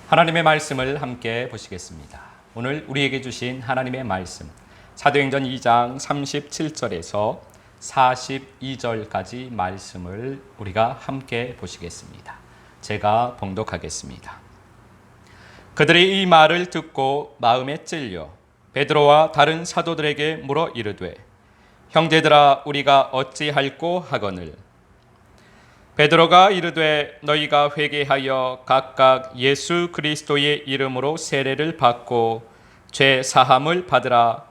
하나님의 말씀을 함께 보시겠습니다. 오늘 우리에게 주신 하나님의 말씀, 사도행전 2장 37절에서 42절까지 말씀을 우리가 함께 보시겠습니다. 제가 봉독하겠습니다. 그들이 이 말을 듣고 마음에 찔려 베드로와 다른 사도들에게 물어 이르되, 형제들아, 우리가 어찌할꼬 하거늘. 베드로가 이르되, 너희가 회개하여 각각 예수 그리스도의 이름으로 세례를 받고 죄 사함을 받으라.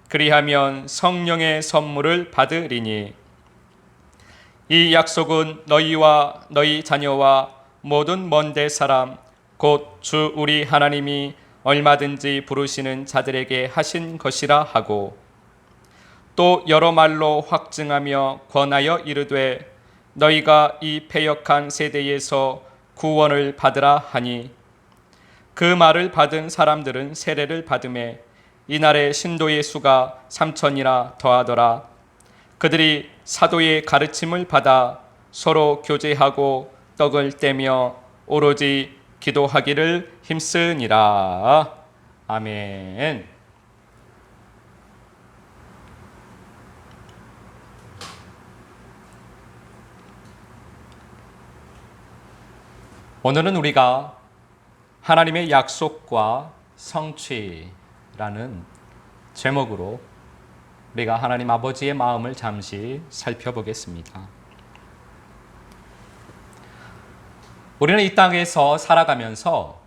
그리하면 성령의 선물을 받으리니, 이 약속은 너희와 너희 자녀와 모든 먼데 사람 곧 주 우리 하나님이 얼마든지 부르시는 자들에게 하신 것이라 하고, 또 여러 말로 확증하며 권하여 이르되, 너희가 이 패역한 세대에서 구원을 받으라 하니, 그 말을 받은 사람들은 세례를 받음에 이날의 신도의 수가 3,000이나 더하더라. 그들이 사도의 가르침을 받아 서로 교제하고 떡을 떼며 오로지 기도하기를 힘쓰니라. 아멘. 오늘은 우리가 하나님의 약속과 성취라는 제목으로 우리가 하나님 아버지의 마음을 잠시 살펴보겠습니다. 우리는 이 땅에서 살아가면서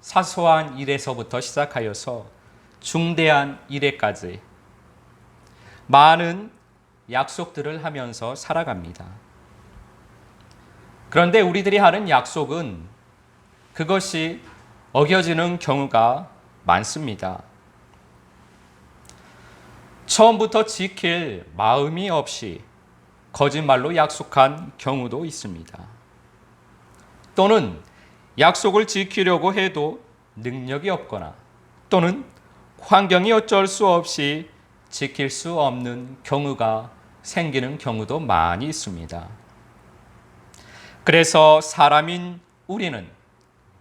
사소한 일에서부터 시작하여서 중대한 일에까지 많은 약속들을 하면서 살아갑니다. 그런데 우리들이 하는 약속은 그것이 어겨지는 경우가 많습니다. 처음부터 지킬 마음이 없이 거짓말로 약속한 경우도 있습니다. 또는 약속을 지키려고 해도 능력이 없거나 또는 환경이 어쩔 수 없이 지킬 수 없는 경우가 생기는 경우도 많이 있습니다. 그래서 사람인 우리는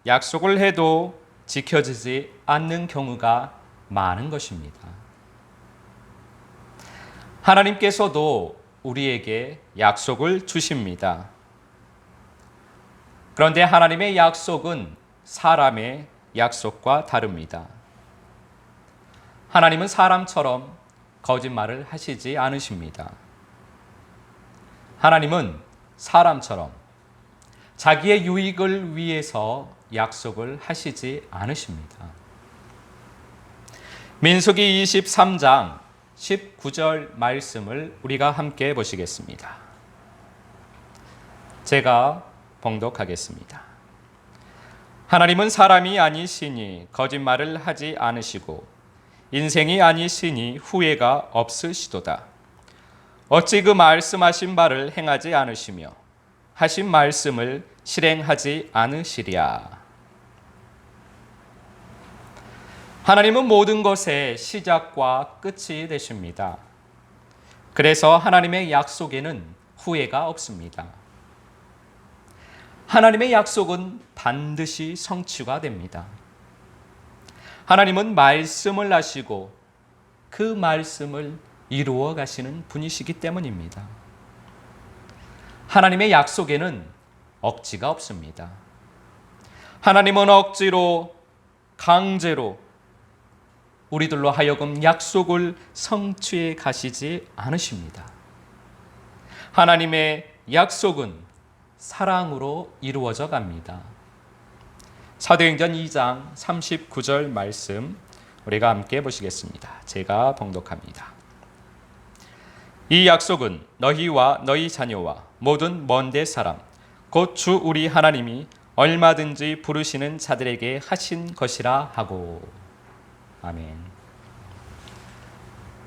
약속을 해도 지켜지지 않는 경우가 많은 것입니다. 하나님께서도 우리에게 약속을 주십니다. 그런데 하나님의 약속은 사람의 약속과 다릅니다. 하나님은 사람처럼 거짓말을 하시지 않으십니다. 하나님은 사람처럼 자기의 유익을 위해서 약속을 하시지 않으십니다. 민수기 23장 19절 말씀을 우리가 함께 보시겠습니다. 제가 봉독하겠습니다. 하나님은 사람이 아니시니 거짓말을 하지 않으시고 인생이 아니시니 후회가 없으시도다. 어찌 그 말씀하신 바를 행하지 않으시며 하신 말씀을 실행하지 않으시랴. 하나님은 모든 것의 시작과 끝이 되십니다. 그래서 하나님의 약속에는 후회가 없습니다. 하나님의 약속은 반드시 성취가 됩니다. 하나님은 말씀을 하시고 그 말씀을 이루어 가시는 분이시기 때문입니다. 하나님의 약속에는 억지가 없습니다. 하나님은 억지로, 강제로 우리들로 하여금 약속을 성취해 가시지 않으십니다. 하나님의 약속은 사랑으로 이루어져 갑니다. 사도행전 2장 39절 말씀 우리가 함께 보시겠습니다. 제가 봉독합니다. 이 약속은 너희와 너희 자녀와 모든 먼데 사람 곧 주 우리 하나님이 얼마든지 부르시는 자들에게 하신 것이라 하고. 아멘.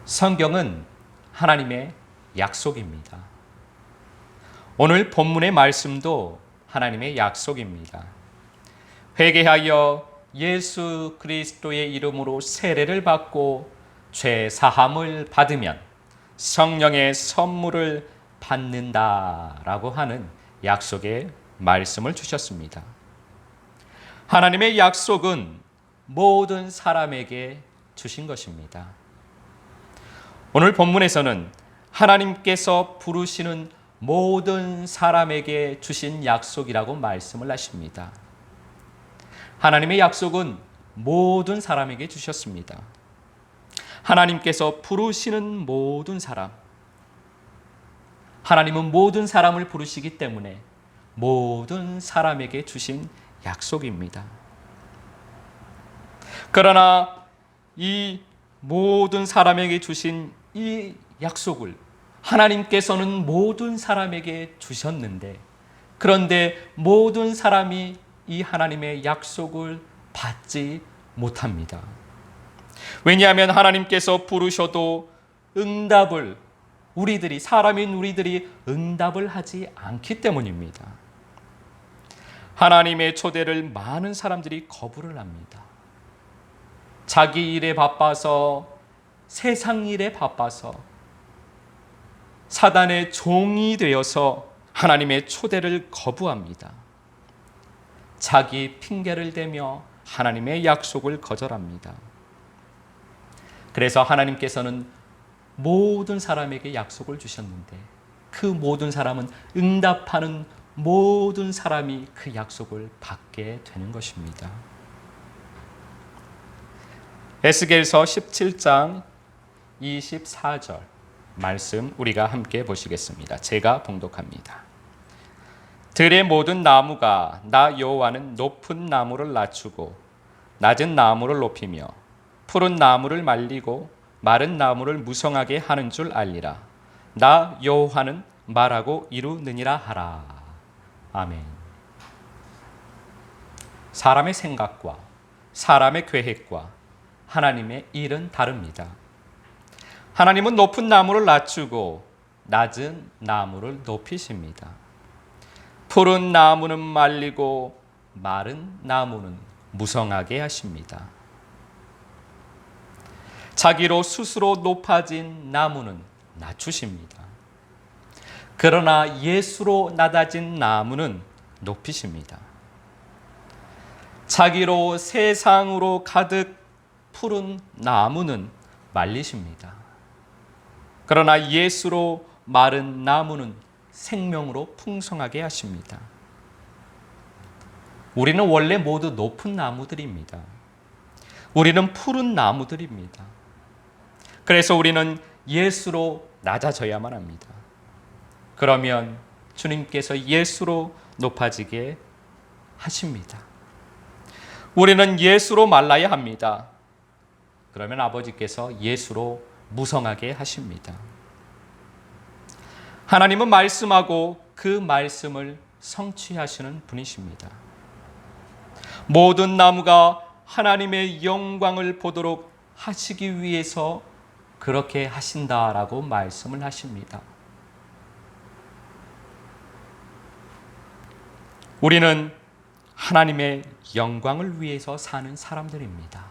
성경은 하나님의 약속입니다. 오늘 본문의 말씀도 하나님의 약속입니다. 회개하여 예수 그리스도의 이름으로 세례를 받고 죄 사함을 받으면 성령의 선물을 받는다라고 하는 약속의 말씀을 주셨습니다. 하나님의 약속은 모든 사람에게 주신 것입니다. 오늘 본문에서는 하나님께서 부르시는 모든 사람에게 주신 약속이라고 말씀을 하십니다. 하나님의 약속은 모든 사람에게 주셨습니다. 하나님께서 부르시는 모든 사람, 하나님은 모든 사람을 부르시기 때문에 모든 사람에게 주신 약속입니다. 그러나 이 모든 사람에게 주신 이 약속을 하나님께서는 모든 사람에게 주셨는데, 그런데 모든 사람이 이 하나님의 약속을 받지 못합니다. 왜냐하면 하나님께서 부르셔도 응답을 사람인 우리들이 응답을 하지 않기 때문입니다. 하나님의 초대를 많은 사람들이 거부를 합니다. 자기 일에 바빠서, 세상 일에 바빠서, 사단의 종이 되어서 하나님의 초대를 거부합니다. 자기 핑계를 대며 하나님의 약속을 거절합니다. 그래서 하나님께서는 모든 사람에게 약속을 주셨는데, 그 모든 사람은 응답하는 모든 사람이 그 약속을 받게 되는 것입니다. 에스겔서 17장 24절 말씀 우리가 함께 보시겠습니다. 제가 봉독합니다. 들의 모든 나무가 나 여호와는 높은 나무를 낮추고 낮은 나무를 높이며 푸른 나무를 말리고 마른 나무를 무성하게 하는 줄 알리라. 나 여호와는 말하고 이루느니라 하라. 아멘. 사람의 생각과 사람의 계획과 하나님의 일은 다릅니다. 하나님은 높은 나무를 낮추고 낮은 나무를 높이십니다. 푸른 나무는 말리고 마른 나무는 무성하게 하십니다. 자기로 스스로 높아진 나무는 낮추십니다. 그러나 예수로 낮아진 나무는 높이십니다. 자기로 세상으로 가득 푸른 나무는 말리십니다. 그러나 예수로 마른 나무는 생명으로 풍성하게 하십니다. 우리는 원래 모두 높은 나무들입니다. 우리는 푸른 나무들입니다. 그래서 우리는 예수로 낮아져야만 합니다. 그러면 주님께서 예수로 높아지게 하십니다. 우리는 예수로 말라야 합니다. 그러면 아버지께서 예수로 무성하게 하십니다. 하나님은 말씀하고 그 말씀을 성취하시는 분이십니다. 모든 나무가 하나님의 영광을 보도록 하시기 위해서 그렇게 하신다라고 말씀을 하십니다. 우리는 하나님의 영광을 위해서 사는 사람들입니다.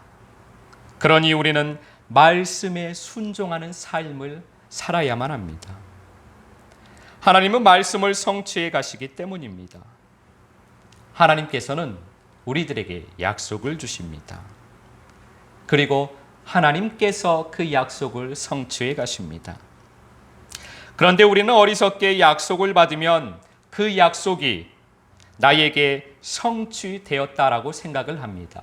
그러니 우리는 말씀에 순종하는 삶을 살아야만 합니다. 하나님은 말씀을 성취해 가시기 때문입니다. 하나님께서는 우리들에게 약속을 주십니다. 그리고 하나님께서 그 약속을 성취해 가십니다. 그런데 우리는 어리석게 약속을 받으면 그 약속이 나에게 성취되었다라고 생각을 합니다.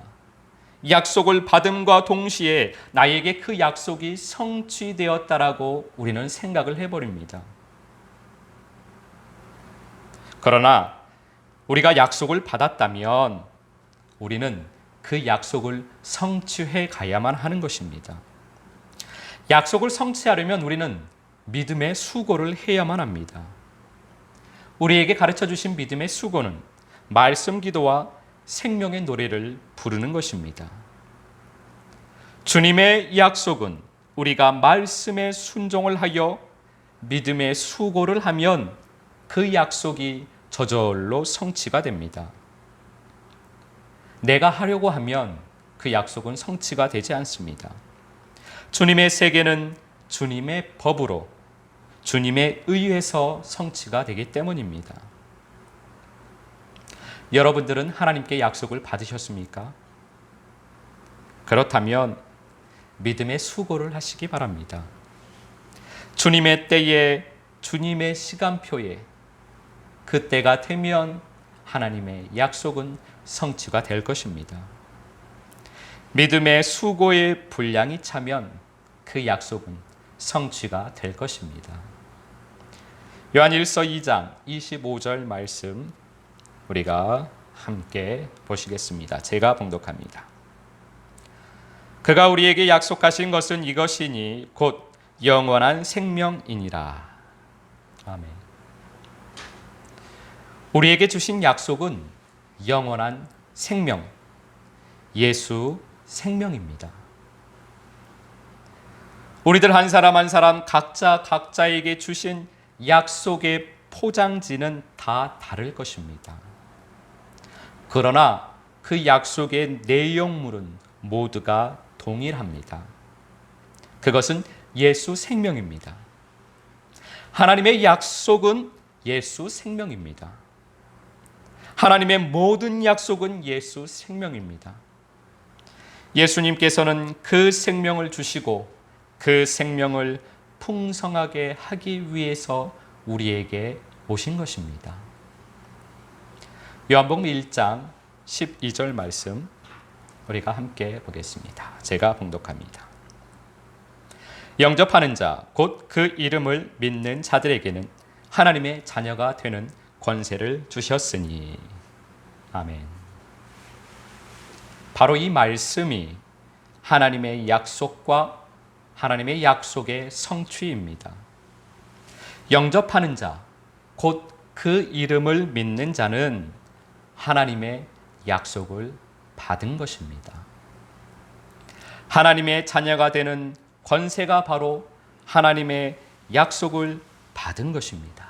약속을 받음과 동시에 나에게 그 약속이 성취되었다라고 우리는 생각을 해버립니다. 그러나 우리가 약속을 받았다면 우리는 그 약속을 성취해 가야만 하는 것입니다. 약속을 성취하려면 우리는 믿음의 수고를 해야만 합니다. 우리에게 가르쳐 주신 믿음의 수고는 말씀 기도와 생명의 노래를 부르는 것입니다. 주님의 약속은 우리가 말씀에 순종을 하여 믿음의 수고를 하면 그 약속이 저절로 성취가 됩니다. 내가 하려고 하면 그 약속은 성취가 되지 않습니다. 주님의 세계는 주님의 법으로, 주님의 의에서 성취가 되기 때문입니다. 여러분들은 하나님께 약속을 받으셨습니까? 그렇다면 믿음의 수고를 하시기 바랍니다. 주님의 때에, 주님의 시간표에 그때가 되면 하나님의 약속은 성취가 될 것입니다. 믿음의 수고의 분량이 차면 그 약속은 성취가 될 것입니다. 요한일서 2장 25절 말씀 우리가 함께 보시겠습니다. 제가 봉독합니다. 그가 우리에게 약속하신 것은 이것이니 곧 영원한 생명이니라. 아멘. 우리에게 주신 약속은 영원한 생명, 예수 생명입니다. 우리들 한 사람 한 사람 각자에게 주신 약속의 포장지는 다 다를 것입니다. 그러나 그 약속의 내용물은 모두가 동일합니다. 그것은 예수 생명입니다. 하나님의 약속은 예수 생명입니다. 하나님의 모든 약속은 예수 생명입니다. 예수님께서는 그 생명을 주시고 그 생명을 풍성하게 하기 위해서 우리에게 오신 것입니다. 요한복음 1장 12절 말씀 우리가 함께 보겠습니다. 제가 봉독합니다. 영접하는 자, 곧 그 이름을 믿는 자들에게는 하나님의 자녀가 되는 권세를 주셨으니. 아멘. 바로 이 말씀이 하나님의 약속과 하나님의 약속의 성취입니다. 영접하는 자, 곧 그 이름을 믿는 자는 하나님의 약속을 받은 것입니다. 하나님의 자녀가 되는 권세가 바로 하나님의 약속을 받은 것입니다.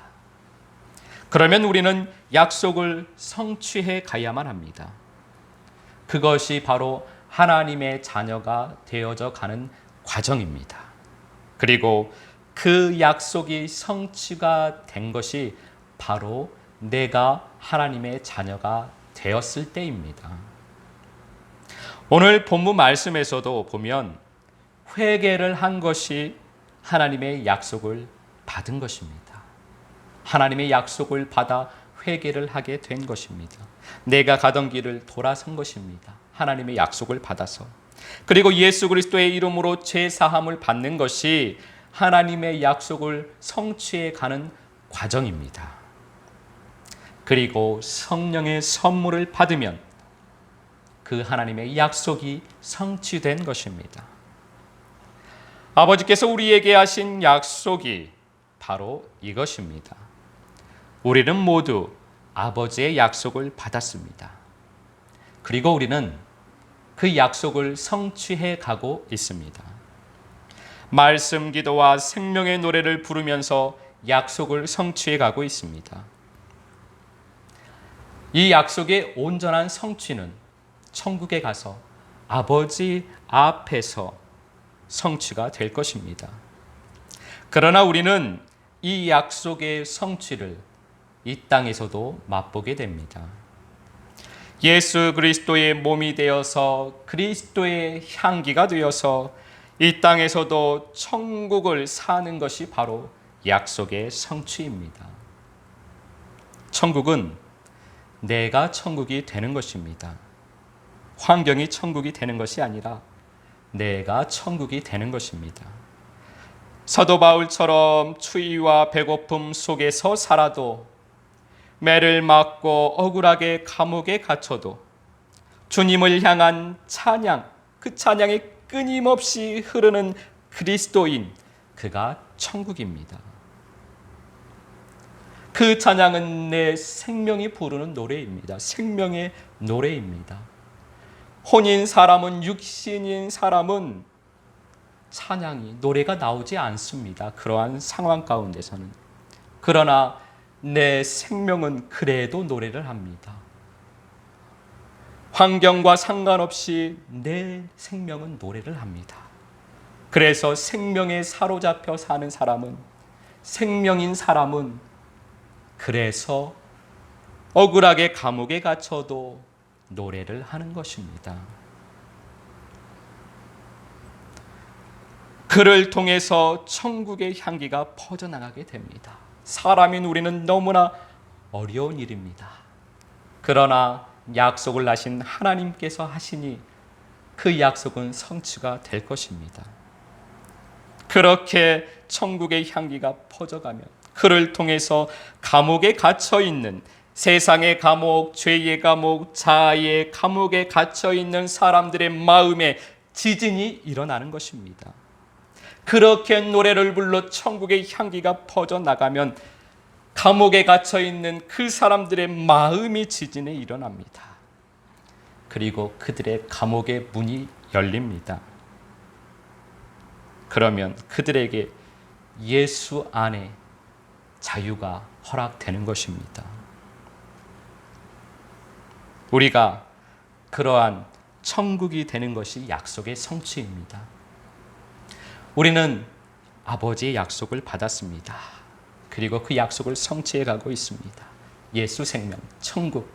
그러면 우리는 약속을 성취해 가야만 합니다. 그것이 바로 하나님의 자녀가 되어져 가는 과정입니다. 그리고 그 약속이 성취가 된 것이 바로 내가 하나님의 자녀가 되었을 때입니다. 오늘 본문 말씀에서도 보면 회개를 한 것이 하나님의 약속을 받은 것입니다. 하나님의 약속을 받아 회개를 하게 된 것입니다. 내가 가던 길을 돌아선 것입니다. 하나님의 약속을 받아서. 그리고 예수 그리스도의 이름으로 죄 사함을 받는 것이 하나님의 약속을 성취해 가는 과정입니다. 그리고 성령의 선물을 받으면 그 하나님의 약속이 성취된 것입니다. 아버지께서 우리에게 하신 약속이 바로 이것입니다. 우리는 모두 아버지의 약속을 받았습니다. 그리고 우리는 그 약속을 성취해 가고 있습니다. 말씀 기도와 생명의 노래를 부르면서 약속을 성취해 가고 있습니다. 이 약속의 온전한 성취는 천국에 가서 아버지 앞에서 성취가 될 것입니다. 그러나 우리는 이 약속의 성취를 이 땅에서도 맛보게 됩니다. 예수 그리스도의 몸이 되어서 그리스도의 향기가 되어서 이 땅에서도 천국을 사는 것이 바로 약속의 성취입니다. 천국은 내가 천국이 되는 것입니다. 환경이 천국이 되는 것이 아니라 내가 천국이 되는 것입니다. 사도 바울처럼 추위와 배고픔 속에서 살아도 매를 맞고 억울하게 감옥에 갇혀도 주님을 향한 찬양, 그 찬양이 끊임없이 흐르는 그리스도인, 그가 천국입니다. 그 찬양은 내 생명이 부르는 노래입니다. 생명의 노래입니다. 혼인 사람은, 육신인 사람은 찬양이, 노래가 나오지 않습니다. 그러한 상황 가운데서는. 그러나 내 생명은 그래도 노래를 합니다. 환경과 상관없이 내 생명은 노래를 합니다. 그래서 생명에 사로잡혀 사는 사람은, 생명인 사람은 그래서 억울하게 감옥에 갇혀도 노래를 하는 것입니다. 그를 통해서 천국의 향기가 퍼져나가게 됩니다. 사람인 우리는 너무나 어려운 일입니다. 그러나 약속을 하신 하나님께서 하시니 그 약속은 성취가 될 것입니다. 그렇게 천국의 향기가 퍼져가면 그를 통해서 감옥에 갇혀 있는, 세상의 감옥, 죄의 감옥, 자아의 감옥에 갇혀 있는 사람들의 마음에 지진이 일어나는 것입니다. 그렇게 노래를 불러 천국의 향기가 퍼져나가면 감옥에 갇혀 있는 그 사람들의 마음이 지진에 일어납니다. 그리고 그들의 감옥의 문이 열립니다. 그러면 그들에게 예수 안에 자유가 허락되는 것입니다. 우리가 그러한 천국이 되는 것이 약속의 성취입니다. 우리는 아버지의 약속을 받았습니다. 그리고 그 약속을 성취해 가고 있습니다. 예수 생명, 천국.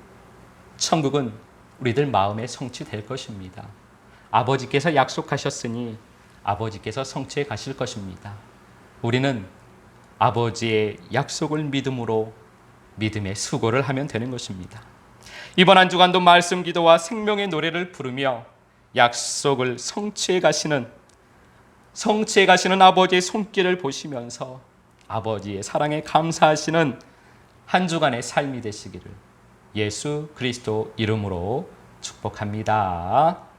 천국은 우리들 마음에 성취될 것입니다. 아버지께서 약속하셨으니 아버지께서 성취해 가실 것입니다. 우리는 아버지의 약속을 믿음으로 믿음의 수고를 하면 되는 것입니다. 이번 한 주간도 말씀 기도와 생명의 노래를 부르며 약속을 성취해 가시는 아버지의 손길을 보시면서 아버지의 사랑에 감사하시는 한 주간의 삶이 되시기를 예수 그리스도 이름으로 축복합니다.